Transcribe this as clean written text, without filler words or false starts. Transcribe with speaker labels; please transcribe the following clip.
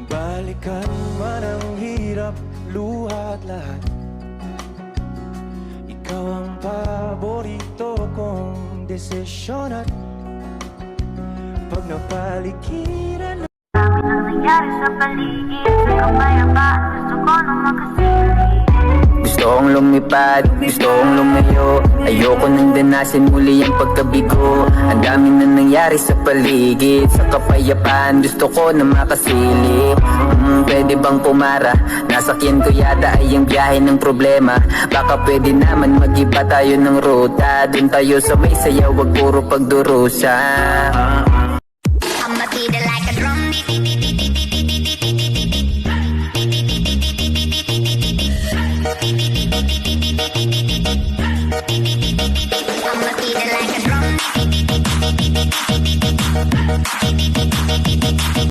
Speaker 1: Balikan man ang hirap, luha at lahat, ikaw ang paborito kong desisyon. At pag napaligiran
Speaker 2: Dami nang nangyari sa paligid, sa kapayapaan gusto ko nang makasilip.
Speaker 3: Gusto kong lumipad, gusto kong lumayo. Ayoko nang danasin muli ang pagkabigo. Ang dami na nangyari sa paligid, sa kapayapaan gusto ko na makasilip. Pwede bang pumara? Nasakyan ko yata ay ang biyahe ng problema. Baka pwede naman mag-iba tayo ng ruta. Dun tayo sa may sayaw, wag puro pagdurusa.